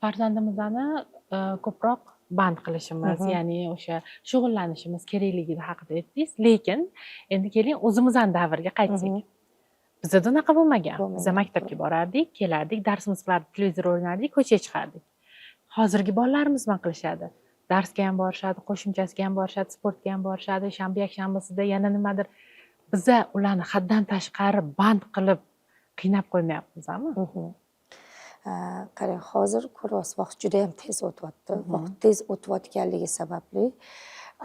Farzandimizni ko'proq band qilishimiz, ya'ni o'sha shug'ullanishimiz kerakligi haqida aytdingiz, lekin endi keling o'zimizning davrga qaytsak. Bizda unaqa bo'lmagan. Biz maktabga borardik, kelardik, darsimiz qilardik, televizor o'ynardik, ko'chaga chiqardik. Hozirgi bolalarimiz nima qilishadi? Darsga ham borishadi, qo'shimchasiga ham borishadi, sportga ham borishadi, shanba yakshanbasida yana nimadir. Biza ularni haddan tashqari band qilib qiynab qo'ymayapmizmi? Qarang, hozir ko'ryapsiz, vaqt juda ham tez o'tyapti. Vaqt tez o'tayotganligi sababli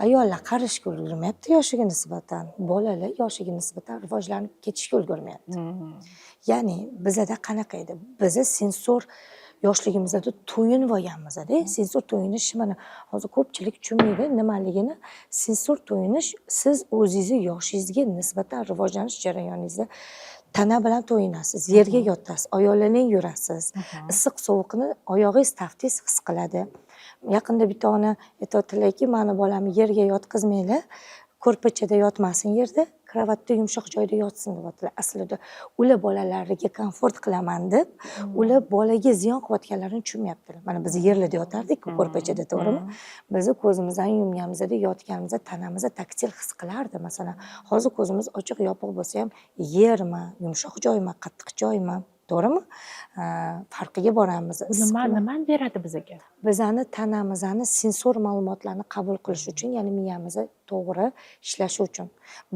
ayollar qarishga ulgurmayapti yoshiga nisbatan. Bolalar yoshiga nisbatan rivojlanib ketishga ulgurmayapti. Ya'ni bizada qanaqa edi? Biza sensor yoshligimizda to'yinib olganmiz-da. Sensor to'yinish mana hozir ko'pchilik tushunmaydi nimaligini. Sensor to'yinish siz o'zingizni yoshingizga nisbatan rivojlanish jarayoningizda tana bilan to'yinasiz, yerga yotasiz, ayollarning yurasiz. Issiq sovuqni oyog'ingiz taftingiz his qiladi. Yaqinda bitta ona aytayotdilarki, mani bolamni yerga yotqizmanglar, ko'rpachada yotmasin yerda, kravatda yumshoq joyda yotsin deyaptilar. Aslida ular bolalariga komfort qilaman deb, ular bolaga ziyon qilayotganlarini tushunmayaptilar. Mana biz yerlarda yotardik-ku ko'rpachada, to'g'rimi? Biz ko'zimizni yumganimizda, yotganimizda tanamizda taktil his qilardi. Masalan, hozir ko'zimiz ochiq yopiq bo'lsa ham yermi, yumshoq joymi, qattiq joymi? To'g'rimi? Farqiga boramiz. Nimani beradi bizga? Bizani tanamizni sensor ma'lumotlarni qabul qilish uchun, ya'ni miyamiz to'g'ri ishlashi uchun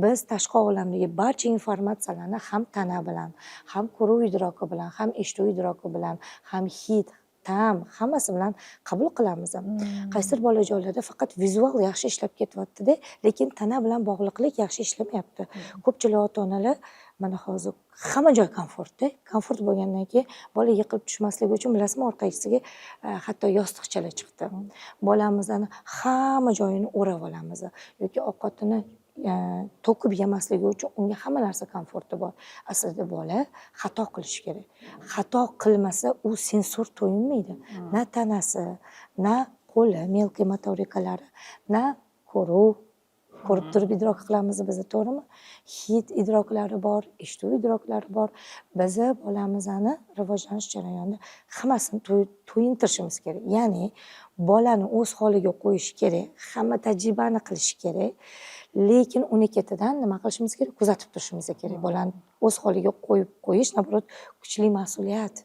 biz tashqi olamdagi barcha informatsiyalarni ham tana bilan, ham ko'ruv idroki bilan, ham eshituv idroki bilan, ham hid, ta'm, hammasi bilan qabul qilamiz. Qaysidir bolajonlarda faqat vizual yaxshi ishlab ketyapti-da, lekin tana bilan bog'liqlik yaxshi ishlamayapti. Ko'pchilik ota-onalar mana hozir hamma joy komfortda. Komfort bo'lgandan keyin bola yiqilib tushmasligi uchun, bilasizmi, orqasiga hatto yostiqchalar chiqdi. Bolamizni hamma joyini o'rab olamiz yoki ovqatini to'kib yemasligi uchun unga hamma narsa komforti bor. Aslida bola xato qilishi kerak. Xato qilmasa u sensor to'yinmaydi. Na tanasi, na qo'li, melkiy motorikalari, na ko'ruv, ko'rib turib idrok qilamiz biz, to'g'rimi? Hid idroklari bor, eshituv idroklari bor. Biz bolamizni rivojlanish jarayonida hammasini to'yintirishimiz kerak. Ya'ni bolani o'z holiga qo'yish kerak, hamma tajribani qilish kerak. Lekin uni ketidan nima qilishimiz kerak? Kuzatib turishimiz kerak. Bolani o'z holiga qo'yib qo'yish napro't kuchli mas'uliyat.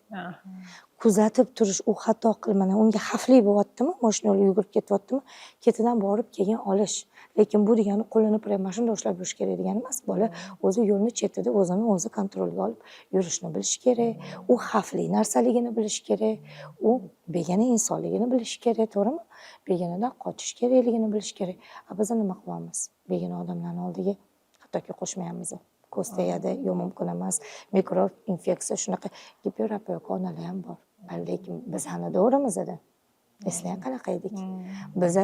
Kuzatib turish, u xato qilmana, unga xavfli bo'lyaptimi, mashina yo'lida yugurib ketyaptimi, ketidan borib keyin olish. Lekin bu degani qo'lini mashinada ushlab yurish kerak degani emas. Bola o'zi yo'lni chetida o'zini o'zi kontrolga olib yurishni bilish kerak. U xavfli narsaligini bilish kerak. U begona insonligini bilish kerak, to'g'rimi? Begonadan qochish kerakligini bilish kerak. Biz nima qilamiz? Begona odamlarning oldiga hattoki qo'shmaymiz. Ko'z tegadi, yo mumkin emas, mikrob infeksiya, shunaqa giperapoyoq onalar ham bor. Lekin biz hali to'g'rimizda. Eslang qanaqa edik? Biz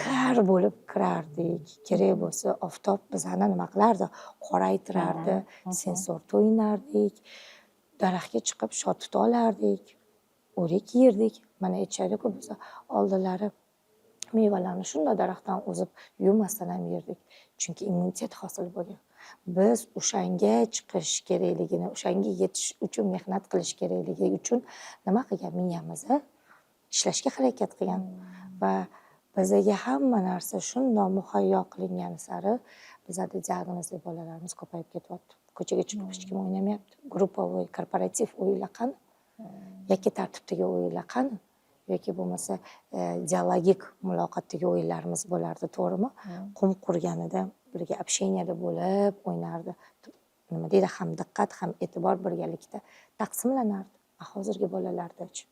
kar bo'lib kirardik. Kerak bo'lsa, oftob bizani nima qilardi? Qoraytirardi, sensor to'yinardik. Daraxtga chiqib shot tuta olardik. O'rik yerdik. Mana aytishadi-ku, biz oldinlari mevalarni shunday daraxtdan uzib yurmasdan ham yerdik. Chunki immunitet hosil bo'lgan. Biz o'shanga chiqish kerakligini, o'shanga yetish uchun mehnat qilish kerakligi uchun nima qilgan? Miyamiz ishlashga harakat qilgan va bizga hamma narsa shunday muhayyo qilingani sari bizada diagnozli bolalarimiz ko'payib ketyapti. Ko'chaga chiqib hech kim o'ynamayapti. Gruppovoy, korporativ o'yinlar qani? Yoki tartibdagi o'yinlar qani? Yoki bo'lmasa dialogik muloqotdagi o'yinlarimiz bo'lardi, to'g'rimi? Qum qurganida birga общенияda bo'lib o'ynardi. Nima deydi? Ham diqqat, ham e'tibor birgalikda taqsimlanardi. Hozirgi bolalarda-chi